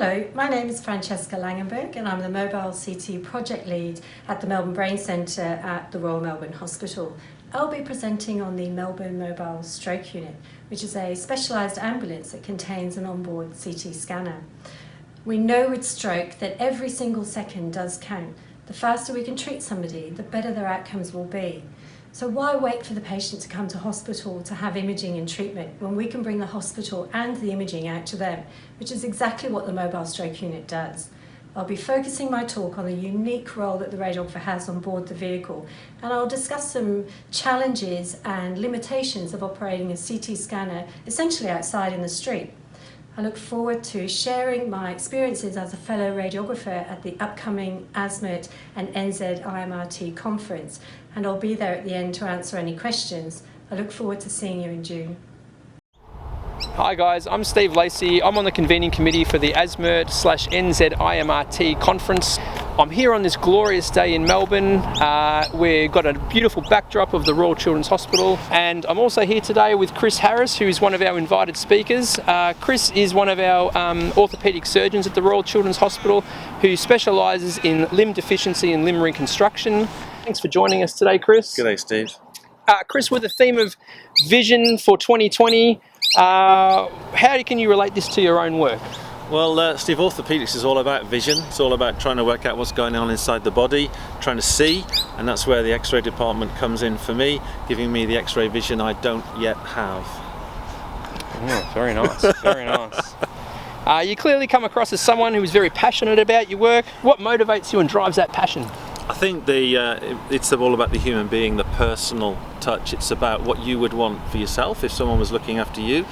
Hello, my name is Francesca Langenberg and I'm the Mobile CT Project Lead at the Melbourne Brain Centre at the Royal Melbourne Hospital. I'll be presenting on the Melbourne Mobile Stroke Unit, which is a specialised ambulance that contains an onboard CT scanner. We know with stroke that every single second does count. The faster we can treat somebody, the better their outcomes will be. So why wait for the patient to come to hospital to have imaging and treatment when we can bring the hospital and the imaging out to them, which is exactly what the Mobile Stroke Unit does. I'll be focusing my talk on the unique role that the radiographer has on board the vehicle, and I'll discuss some challenges and limitations of operating a CT scanner essentially outside in the street. I look forward to sharing my experiences as a fellow radiographer at the upcoming ASMRT and NZ-IMRT conference, and I'll be there at the end to answer any questions. I look forward to seeing you in June. Hi guys, I'm Steve Lacey. I'm on the convening committee for the ASMRT/NZ-IMRT conference. I'm here on this glorious day in Melbourne. We've got a beautiful backdrop of the Royal Children's Hospital, and I'm also here today with Chris Harris, who's one of our invited speakers. Chris is one of our orthopaedic surgeons at the Royal Children's Hospital who specialises in limb deficiency and limb reconstruction. Thanks for joining us today, Chris. G'day, Steve. Chris, with the theme of vision for 2020, how can you relate this to your own work? Well, Steve, orthopaedics is all about vision. It's all about trying to work out what's going on inside the body, trying to see, and that's where the X-ray department comes in for me, giving me the X-ray vision I don't yet have. Oh, very nice, very nice. You clearly come across as someone who is very passionate about your work. What motivates you and drives that passion? I think it's all about the human being, the personal touch. It's about what you would want for yourself if someone was looking after you.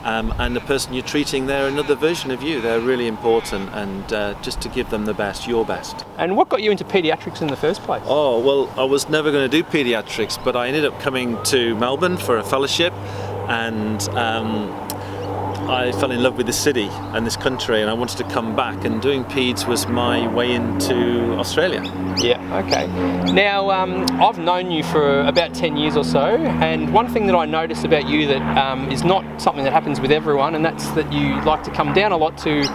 And the person you're treating, they're another version of you. They're really important, and just to give them the best, your best. And what got you into paediatrics in the first place? Oh, well, I was never going to do paediatrics, but I ended up coming to Melbourne for a fellowship, and I fell in love with the city and this country, and I wanted to come back, and doing peds was my way into Australia. Yeah, okay. Now, I've known you for about 10 years or so, and one thing that I notice about you that is not something that happens with everyone, and that's that you like to come down a lot to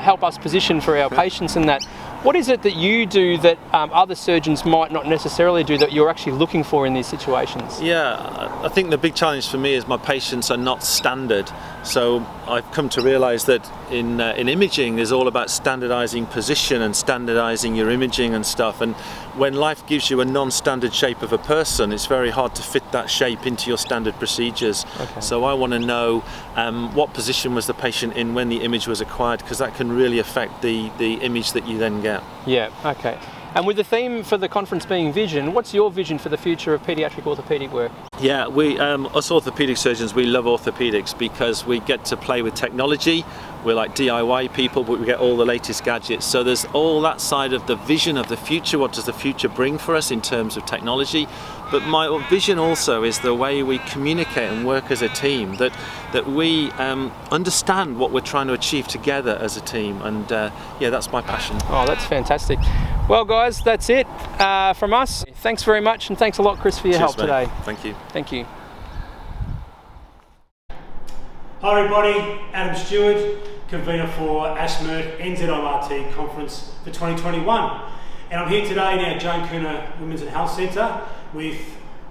help us position for our patients and that. What is it that you do that other surgeons might not necessarily do that you're actually looking for in these situations? Yeah, I think the big challenge for me is my patients are not standard. So I've come to realise that in imaging is all about standardising position and standardising your imaging and stuff. And when life gives you a non-standard shape of a person, it's very hard to fit that shape into your standard procedures. Okay. So I want to know what position was the patient in when the image was acquired, because that can really affect the image that you then get. Yeah, okay. And with the theme for the conference being vision, what's your vision for the future of paediatric orthopaedic work? Yeah, us orthopaedic surgeons, we love orthopaedics because we get to play with technology. We're like DIY people, but we get all the latest gadgets. So there's all that side of the vision of the future. What does the future bring for us in terms of technology? But my vision also is the way we communicate and work as a team, that we understand what we're trying to achieve together as a team. And yeah, that's my passion. Oh, that's fantastic. Well, guys, that's it from us. Thanks very much, and thanks a lot, Chris, for your help today. Thank you. Thank you. Hi everybody, Adam Stewart, convener for ASMRT NZ-IMRT conference for 2021. And I'm here today in our Joan Kirner Women's and Health Centre with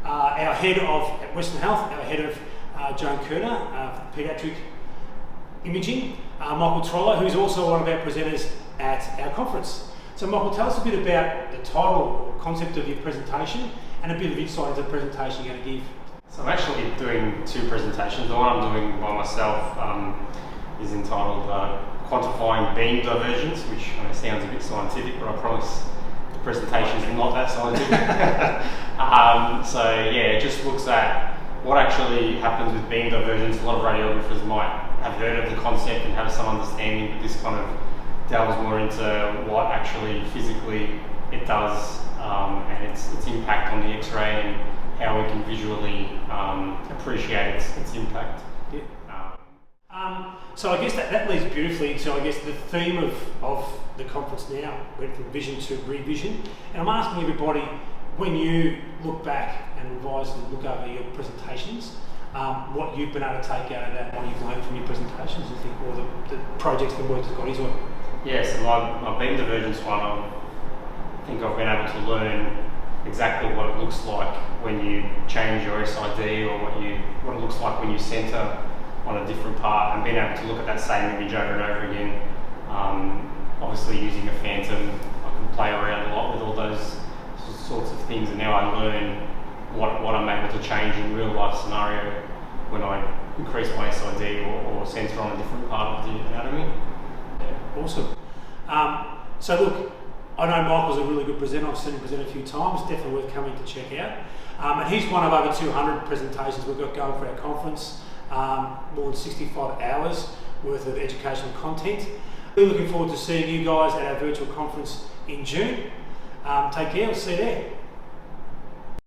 our head of Western Health, our head of Joan Kirner for paediatric imaging, Michael Troller, who's also one of our presenters at our conference. So Michael, tell us a bit about the title or concept of your presentation and a bit of insight into the presentation you're going to give. So I'm actually doing two presentations. The one I'm doing by myself is entitled Quantifying Beam Divergence, which sounds a bit scientific, but I promise the presentation is not that scientific. So yeah, it just looks at what actually happens with beam divergence. A lot of radiographers might have heard of the concept and have some understanding, but this kind of delves more into what actually physically it does and its impact on the X-ray and how we can visually appreciate its impact. Yeah. So I guess that leads beautifully into, I guess, the theme of the conference now, went from vision to revision. And I'm asking everybody, when you look back and revise and look over your presentations, what you've been able to take out of that, what you've learned from your presentations, you think, or the projects, the work that's gone into it. Yeah, so my beam divergence one, I think I've been able to learn exactly what it looks like when you change your SID, or what it looks like when you centre on a different part, and being able to look at that same image over and over again. Obviously using a phantom, I can play around a lot with all those sorts of things, and now I learn what I'm able to change in real life scenario when I increase my SID or centre on a different part of the anatomy. Yeah, awesome. So look, I know Michael's a really good presenter. I've seen him present a few times. Definitely worth coming to check out. And he's one of over 200 presentations we've got going for our conference. More than 65 hours worth of educational content. We're looking forward to seeing you guys at our virtual conference in June. Take care. We'll see you there.